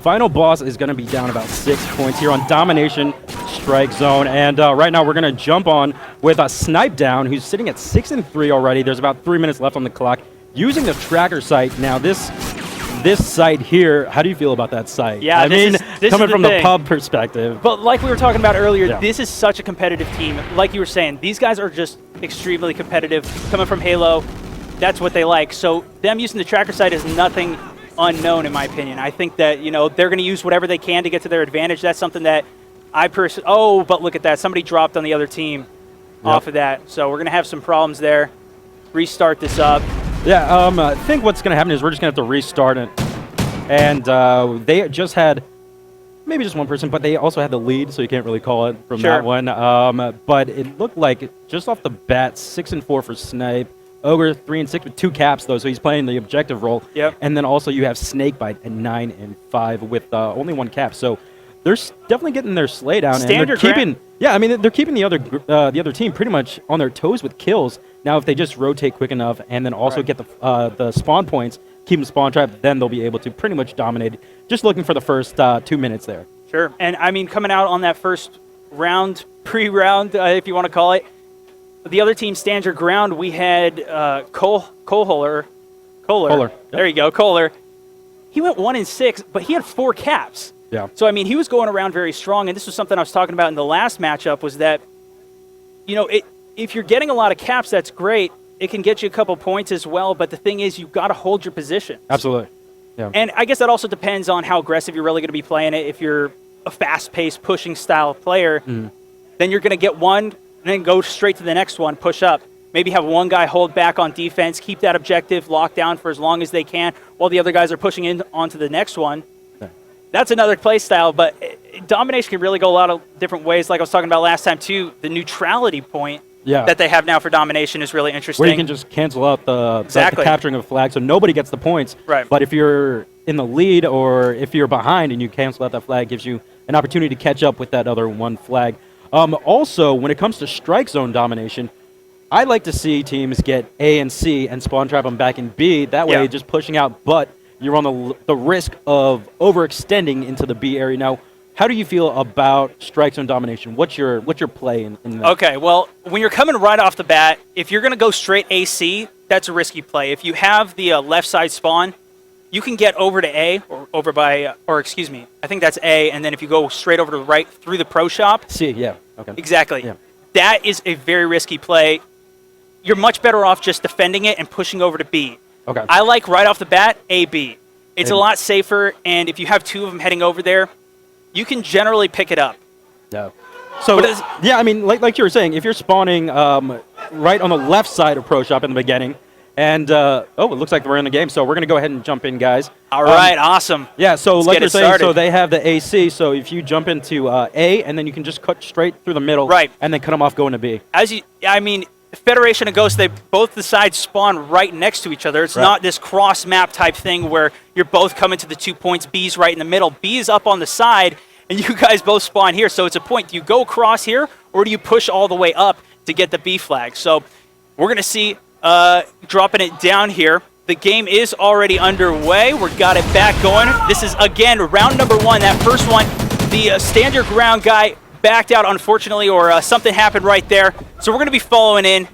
Final boss is going to be down about 6 points here on Domination Strike Zone. And right now we're going to jump on with a Snipe Down, who's sitting at 6-3 already. There's about 3 minutes left on the clock. Using the tracker site. Now this site here, how do you feel about that site? Yeah, I mean, this coming from the thing. pub perspective. But like we were talking about earlier, Yeah. this is such a competitive team. Like you were saying, these guys are just extremely competitive. Coming from Halo, that's what they like. So them using the tracker site is nothing unknown, in my opinion. I think that, you know, they're going to use whatever they can to get to their advantage. That's something that I personally... Oh, but look at that. Somebody dropped on the other team off of that. So we're going to have some problems there. Restart this up. Yeah, I think what's going to happen is we're just going to have to restart it. And they just had maybe just one person, but they also had the lead, so you can't really call it from that one. But it looked like just off the bat, 6-4 for Snipe. Ogre 3-6 with 2 caps though, so he's playing the objective role. Yep. And then also you have Snakebite at 9-5 with only 1 cap. So they're definitely getting their slay down. Standard and they're keeping, yeah, I mean they're keeping the other team pretty much on their toes with kills. Now if they just rotate quick enough and then also get the spawn points, keep them spawn trapped, then they'll be able to pretty much dominate. Just looking for the first 2 minutes there. Sure. And I mean, coming out on that first round, pre-round, if you want to call it, the other team stands your ground. We had Kohler. Yep. There you go, Kohler. He went 1-6, but he had 4 caps. Yeah. So I mean, he was going around very strong, and this was something I was talking about in the last matchup. Was that, you know, if you're getting a lot of caps, that's great. It can get you a couple points as well. But the thing is, you've got to hold your position. Absolutely. Yeah. And I guess that also depends on how aggressive you're really going to be playing it. If you're a fast-paced, pushing style player, then you're going to get one and then go straight to the next one, push up. Maybe have one guy hold back on defense, keep that objective locked down for as long as they can while the other guys are pushing in onto the next one. Okay. That's another play style, but domination can really go a lot of different ways. Like I was talking about last time, too, the neutrality point that they have now for domination is really interesting. Where you can just cancel out the capturing of a flag, so nobody gets the points. Right. But if you're in the lead or if you're behind and you cancel out that flag, it gives you an opportunity to catch up with that other one flag. Also, when it comes to strike zone domination, I like to see teams get A and C and spawn trap them back in B. That way, just pushing out, but you're on the risk of overextending into the B area. Now, how do you feel about strike zone domination? What's your play in that? Okay, well, when you're coming right off the bat, if you're going to go straight AC, that's a risky play. If you have the left side spawn, you can get over to A, or over by, or excuse me, I think that's A, and then if you go straight over to the right through the pro shop. C, yeah. Okay. Exactly. Yeah. That is a very risky play. You're much better off just defending it and pushing over to B. Okay. I like right off the bat, A, B. It's a lot safer, and if you have 2 of them heading over there, you can generally pick it up. Yeah. So, yeah, I mean, like you were saying, if you're spawning right on the left side of Pro Shop in the beginning, and, it looks like we're in the game, so we're going to go ahead and jump in, guys. All right, awesome. Yeah, so Let's like get you're it saying, started. so they have the AC, so if you jump into A, and then you can just cut straight through the middle, and then cut them off going to B. I mean, Federation and Ghost, both the sides spawn right next to each other. It's not this cross-map type thing where you're both coming to the 2 points. B's right in the middle. B is up on the side, and you guys both spawn here. So it's a point. Do you go across here, or do you push all the way up to get the B flag? So we're going to see dropping it down here. The game is already underway. We've got it back going. This is, again, round number 1. That first one, the stand your ground guy backed out, unfortunately, or something happened right there. So we're going to be following in,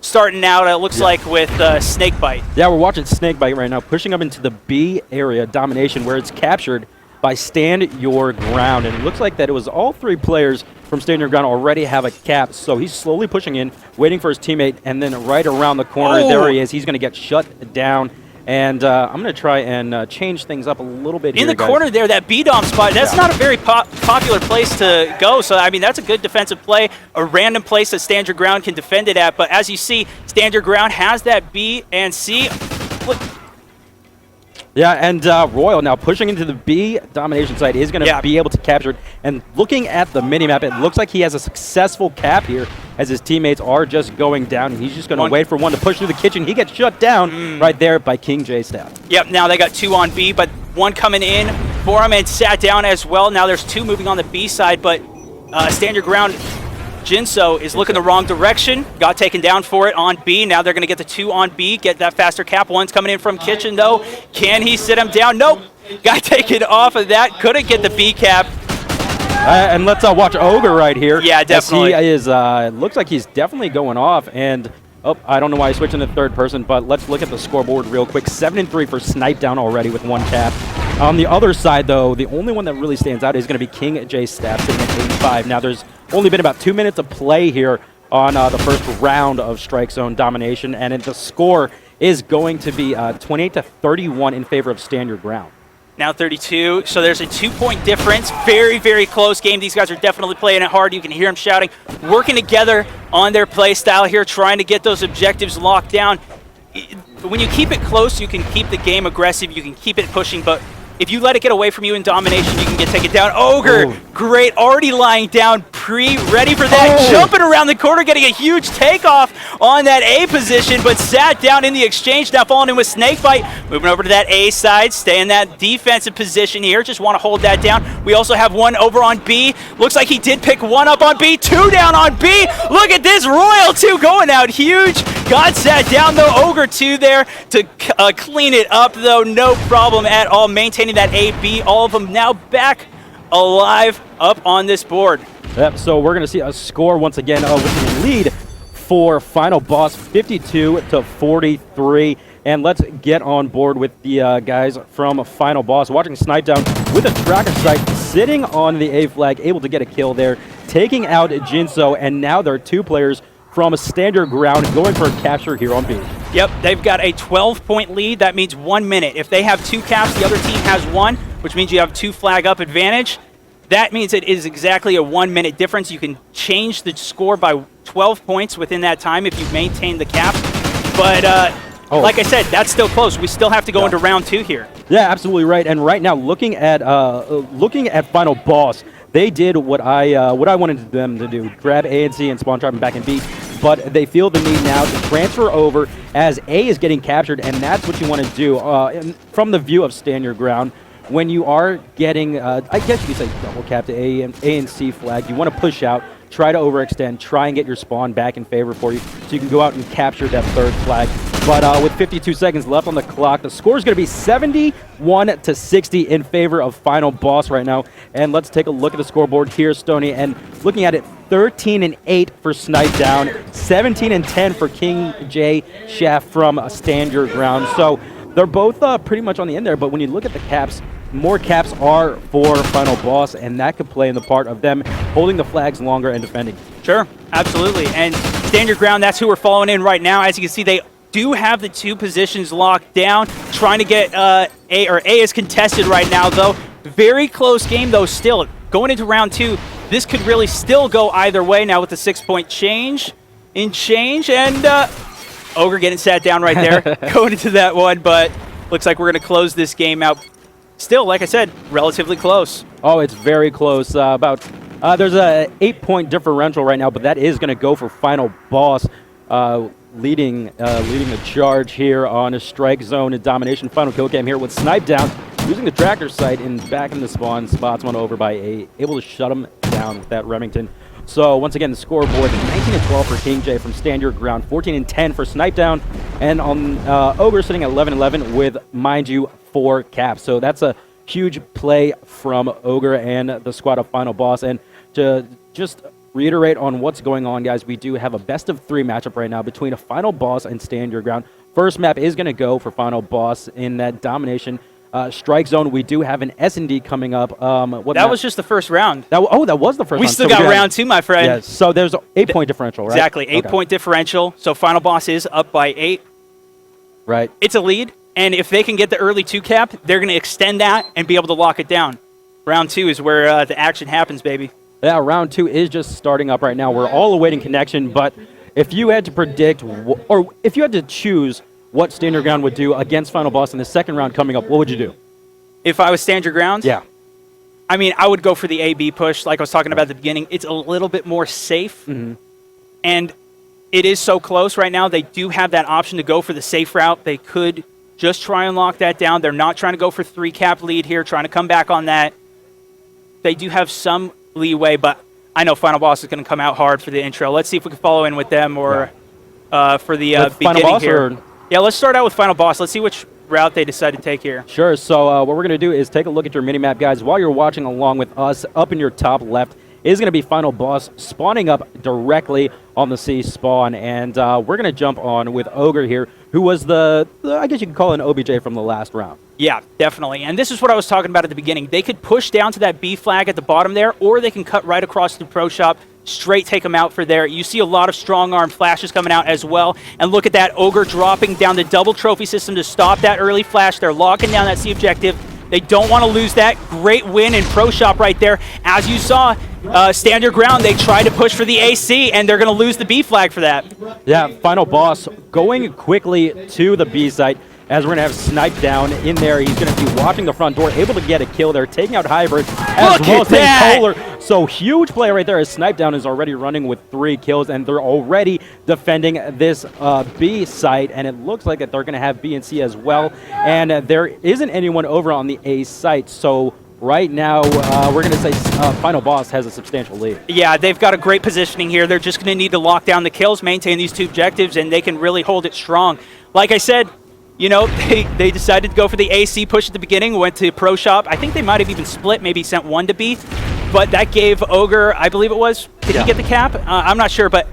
starting out, it looks like, with Snakebite. Yeah, we're watching Snakebite right now, pushing up into the B area, domination, where it's captured by Stand Your Ground. And it looks like that it was all 3 players from Stand Your Ground already have a cap. So he's slowly pushing in, waiting for his teammate, and then right around the corner, there he is. He's going to get shut down. And I'm going to try and change things up a little bit in here, the corner there, that B-Dom spot, that's not a very popular place to go. So, I mean, that's a good defensive play, a random place that Stand Your Ground can defend it at. But as you see, Stand Your Ground has that B and C. Look. Yeah, and Royal now pushing into the B domination side is going to be able to capture it. And looking at the minimap, it looks like he has a successful cap here as his teammates are just going down. And he's just going to wait for one to push through the kitchen. He gets shut down right there by King J Staff. Yep, now they got 2 on B, but 1 coming in for him and sat down as well. Now there's 2 moving on the B side, but Stand Your Ground, Jinso is looking the wrong direction. Got taken down for it on B. Now they're going to get the 2 on B, get that faster cap. 1's coming in from Kitchen, though. Can he sit him down? Nope. got taken off of that. Couldn't get the B cap. And let's watch Ogre right here. Yeah, definitely. As he is, looks like he's definitely going off. And, oh, I don't know why he's switching to third person, but let's look at the scoreboard real quick. 7-3 for Snipe Down already with 1 cap. On the other side, though, the only one that really stands out is going to be King J Stab sitting at 85. Now, there's only been about 2 minutes of play here on the first round of Strike Zone Domination, and the score is going to be 28-31 in favor of Stand Your Ground. Now 32, so there's a 2-point difference. Very, very close game. These guys are definitely playing it hard. You can hear them shouting, working together on their play style here, trying to get those objectives locked down. When you keep it close, you can keep the game aggressive, you can keep it pushing, but if you let it get away from you in domination, you can get taken down. Ogre, great, already lying down, ready for that, jumping around the corner, getting a huge takeoff on that A position, but sat down in the exchange, now falling in with Snakebite. Moving over to that A side, stay in that defensive position here, just want to hold that down. We also have one over on B. Looks like he did pick one up on B, 2 down on B. Look at this, Royal 2 going out huge. Got sat down though, Ogre 2 there to clean it up though, no problem at all, maintaining that A-B, all of them now back alive up on this board. Yep, so we're going to see a score once again with the lead for Final Boss 52-43. And let's get on board with the guys from Final Boss. Watching Snipe Down with a tracker sight, sitting on the A flag, able to get a kill there, taking out Jinso, and now there are 2 players from a Stand Your Ground going for a capture here on B. Yep, they've got a 12-point lead. That means 1 minute. If they have 2 caps, the other team has 1, which means you have 2 flag up advantage. That means it is exactly a 1-minute difference. You can change the score by 12 points within that time if you maintain the cap. But like I said, that's still close. We still have to go into round 2 here. Yeah, absolutely right. And right now, looking at Final Boss, they did what I wanted them to do: grab A and C and spawn trap them back in B. But they feel the need now to transfer over as A is getting captured, and that's what you want to do from the view of Stand Your Ground. When you are getting, I guess you could say double cap to A and C flag, you want to push out, try to overextend, try and get your spawn back in favor for you so you can go out and capture that 3rd flag. But with 52 seconds left on the clock, the score is going to be 71-60 in favor of Final Boss right now. And let's take a look at the scoreboard here, Stoney. And looking at it, 13-8 for Snipe Down, 17-10 for King J Shaft from Stand Your Ground. So they're both pretty much on the end there. But when you look at the caps, more caps are for Final Boss, and that could play in the part of them holding the flags longer and defending. Sure, absolutely. And Stand Your Ground, that's who we're following in right now. As you can see, they do have the 2 positions locked down, trying to get A is contested right now, though. Very close game, though, still. Going into round 2, this could really still go either way now with the 6-point change. And Ogre getting sat down right there, going into that one, but looks like we're going to close this game out. Still, like I said, relatively close. Oh, it's very close. There's a 8-point differential right now, but that is going to go for Final Boss, leading the charge here on a Strike Zone and Domination. Final kill cam here with Snipe Down, using the tracker sight and back in the spawn, spots one over by A, able to shut him down with that Remington. So once again, the scoreboard 19-12 for King J from Stand Your Ground, 14-10 for Snipe Down, and on Ogre sitting at 11-11 with, mind you, 4 caps. So that's a huge play from Ogre and the squad of Final Boss. And to just reiterate on what's going on, guys, we do have a best-of-3 matchup right now between a Final Boss and Stand Your Ground. First map is going to go for Final Boss in that Domination Strike Zone. We do have an S&D coming up. That was just the first round. That was the first round. We still got round 2, my friend. Yeah, so there's an 8-point differential, right? Exactly, 8-point differential. So Final Boss is up by 8. Right. It's a lead, and if they can get the early 2 cap, they're going to extend that and be able to lock it down. Round 2 is where the action happens, baby. Yeah, round 2 is just starting up right now. We're all awaiting connection, but if you had to predict, or if you had to choose what Stand Your Ground would do against Final Boss in the second round coming up, what would you do? If I was Stand Your Ground? Yeah. I mean, I would go for the A-B push, like I was talking about at the beginning. It's a little bit more safe, and it is so close right now. They do have that option to go for the safe route. They could just try and lock that down. They're not trying to go for 3 cap lead here, trying to come back on that. They do have some leeway, but I know Final Boss is going to come out hard for the intro. Let's see if we can follow in with them or for the beginning here. Yeah, let's start out with Final Boss. Let's see which route they decide to take here. Sure. So what we're going to do is take a look at your mini-map, guys. While you're watching along with us, up in your top left is going to be Final Boss spawning up directly on the C spawn. And we're going to jump on with Ogre here, who was the I guess you could call it an OBJ from the last round. Yeah, definitely. And this is what I was talking about at the beginning. They could push down to that B flag at the bottom there, or they can cut right across the Pro Shop, straight take them out for there. You see a lot of strong arm flashes coming out as well. And look at that, Ogre dropping down the double trophy system to stop that early flash. They're locking down that C objective. They don't want to lose that. Great win in Pro Shop right there. As you saw, stand your ground. They tried to push for the AC, and they're going to lose the B flag for that. Yeah, Final Boss going quickly to the B site, as we're going to have Snipe down in there. He's going to be watching the front door, able to get a kill there, taking out Hybrid as well as Polar. So huge play right there as Snipe down is already running with 3 kills, and they're already defending this B site, and it looks like that they're going to have B and C as well. And there isn't anyone over on the A site, so right now we're going to say Final Boss has a substantial lead. Yeah, they've got a great positioning here. They're just going to need to lock down the kills, maintain these 2 objectives, and they can really hold it strong. Like I said, you know, they decided to go for the AC push at the beginning, went to Pro Shop. I think they might have even split, maybe sent one to B, but that gave Ogre, I believe it was, did he get the cap? I'm not sure, but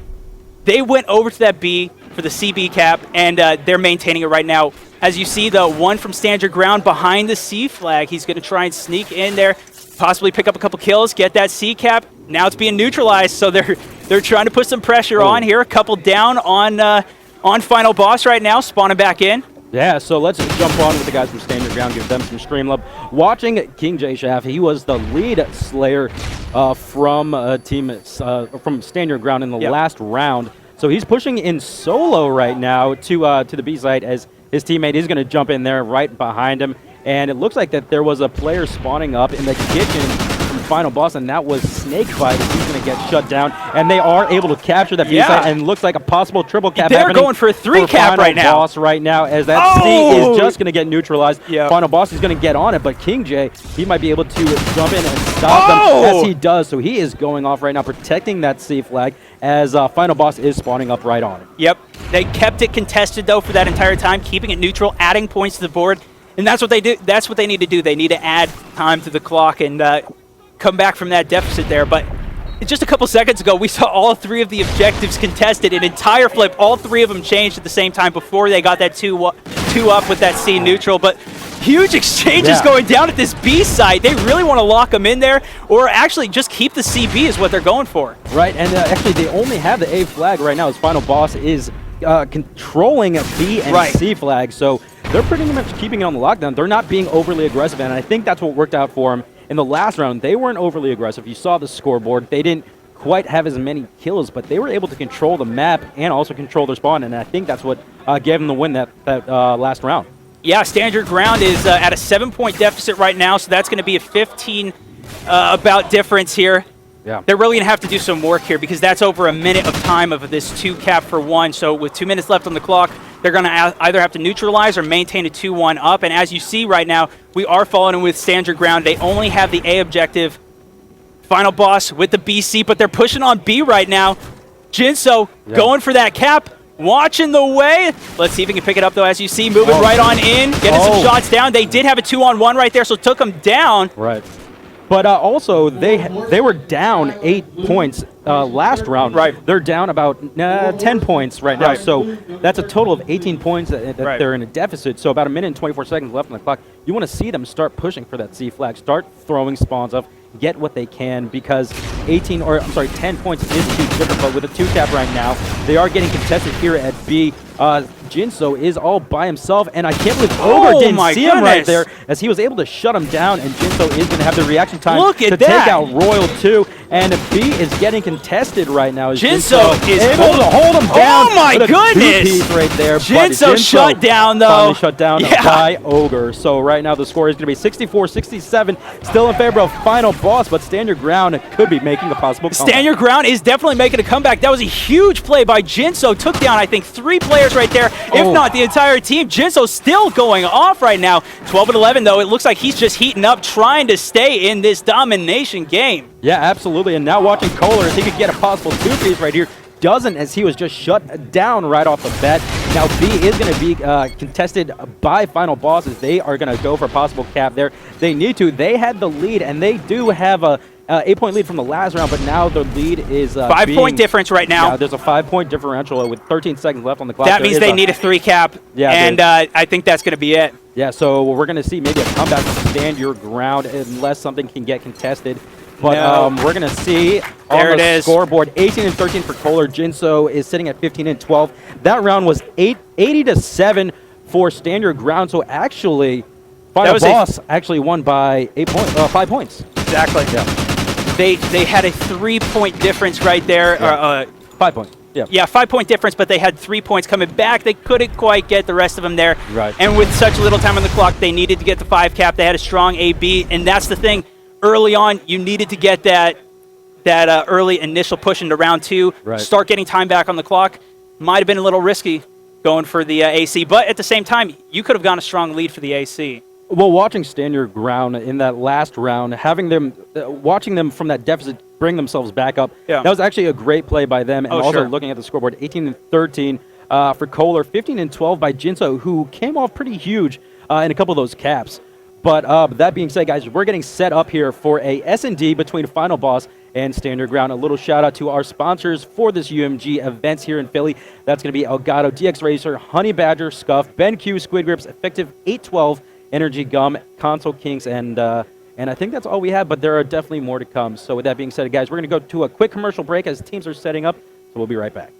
they went over to that B for the CB cap, and they're maintaining it right now. As you see, the one from Stand Your Ground behind the C flag, he's going to try and sneak in there, possibly pick up a couple kills, get that C cap. Now it's being neutralized, so they're trying to put some pressure on here. A couple down on Final Boss right now, spawning back in. Yeah, so let's jump on with the guys from Stand Your Ground, give them some stream love. Watching King J Shaft, he was the lead slayer from from Stand Your Ground in the last round. So he's pushing in solo right now to the B site, as his teammate is going to jump in there right behind him. And it looks like that there was a player spawning up in the kitchen from Final Boss, and that was Snakebite. He's going to get shut down, and they are able to capture that B site, and it looks like a possible triple cap. They're going for a 3 cap right now. Final Boss right now, as that C is just going to get neutralized. Final Boss is going to get on it, but King J, he might be able to jump in and stop them, as he does. So he is going off right now, protecting that C flag, as Final Boss is spawning up right on it. Yep, they kept it contested though for that entire time, keeping it neutral, adding points to the board, and that's what they do. That's what they need to do. They need to add time to the clock and come back from that deficit there. But just a couple seconds ago, we saw all 3 of the objectives contested, an entire flip. All 3 of them changed at the same time before they got that 2 up with that C neutral. But huge exchanges going down at this B site. They really want to lock them in there, or actually just keep the CB is what they're going for. Right, and actually they only have the A flag right now, as Final Boss is controlling B and C flag. So they're pretty much keeping it on the lockdown. They're not being overly aggressive, and I think that's what worked out for them. In the last round, they weren't overly aggressive. You saw the scoreboard. They didn't quite have as many kills, but they were able to control the map and also control their spawn, and I think that's what gave them the win that last round. Yeah, Stand Your Ground is at a 7-point deficit right now, so that's going to be a 15 about difference here. Yeah. They're really going to have to do some work here, because that's over a minute of time of this 2 cap for 1. So with 2 minutes left on the clock, they're going to either have to neutralize or maintain a 2-1 up. And as you see right now, we are following with Stand Your Ground. They only have the A objective. Final Boss with the BC, but they're pushing on B right now. Jinso going for that cap, watching the way. Let's see if he can pick it up, though, as you see, moving right on in, getting some shots down. They did have a 2-on-1 right there, so took them down. Right. But also, they were down 8 points last round. Right. They're down about 10 points right now. So that's a total of 18 points that they're in a deficit. So about a minute and 24 seconds left on the clock. You want to see them start pushing for that C flag, start throwing spawns up, get what they can, because 10 points is too difficult with a 2 cap right now. They are getting contested here at B. Jinso is all by himself, and I can't believe Ogre didn't see him right there, as he was able to shut him down, and Jinso is going to have the reaction time to take out Royal 2, and B is getting contested right now. Jinso is able to hold him down. Oh my goodness! Right there. Jinso shut down, though. Finally shut down by Ogre. So right now the score is going to be 64-67, still in favor of Final Boss, but Stand Your Ground could be making a possible comeback. Stand Your Ground is definitely making a comeback. That was a huge play by Jinso. Took down, I think, 3 players right there, if not the entire team. Jinso still going off right now. 12-11, though. It looks like he's just heating up, trying to stay in this domination game. Yeah, absolutely. And now watching Kohler, if he could get a possible 2-piece right here, doesn't, as he was just shut down right off the bat. Now B is going to be contested by final bosses. They are going to go for a possible cap there. They need to. They had the lead, and they do have a 8-point lead from the last round, but now the lead is 5-point difference right now. Yeah, there's a 5-point differential with 13 seconds left on the clock. That means they need a 3 cap, and I think that's going to be it. Yeah, so we're going to see maybe a comeback from Stand Your Ground unless something can get contested. But we're going to see on the scoreboard 18 and 13 for Kohler. Jinso is sitting at 15 and 12. That round was 80 to 7 for Stand Your Ground. So actually, final boss actually won by 5 points. Exactly. Yeah. They had a 3-point difference right there. Yeah. 5 points. Yeah. Yeah, 5-point difference, but they had 3 points coming back. They couldn't quite get the rest of them there. Right. And with such little time on the clock, they needed to get the 5 cap. They had a strong AB, and that's the thing. Early on, you needed to get that early initial push into round 2. Right. Start getting time back on the clock. Might have been a little risky going for the AC, but at the same time, you could have gone a strong lead for the AC. Well, watching Stand Your Ground in that last round, having them, watching them from that deficit bring themselves back up, that was actually a great play by them. And also looking at the scoreboard, 18 and 13 for Kohler, 15 and 12 by Jinso, who came off pretty huge in a couple of those caps. But that being said, guys, we're getting set up here for a S&D between Final Boss and Stand Your Ground. A little shout out to our sponsors for this UMG events here in Philly. That's going to be Elgato, DX Racer, Honey Badger, Scuff, BenQ, Squid Grips, Effective 812, Energy Gum, Console Kings, and I think that's all we have, but there are definitely more to come. So with that being said, guys, we're going to go to a quick commercial break as teams are setting up, so we'll be right back.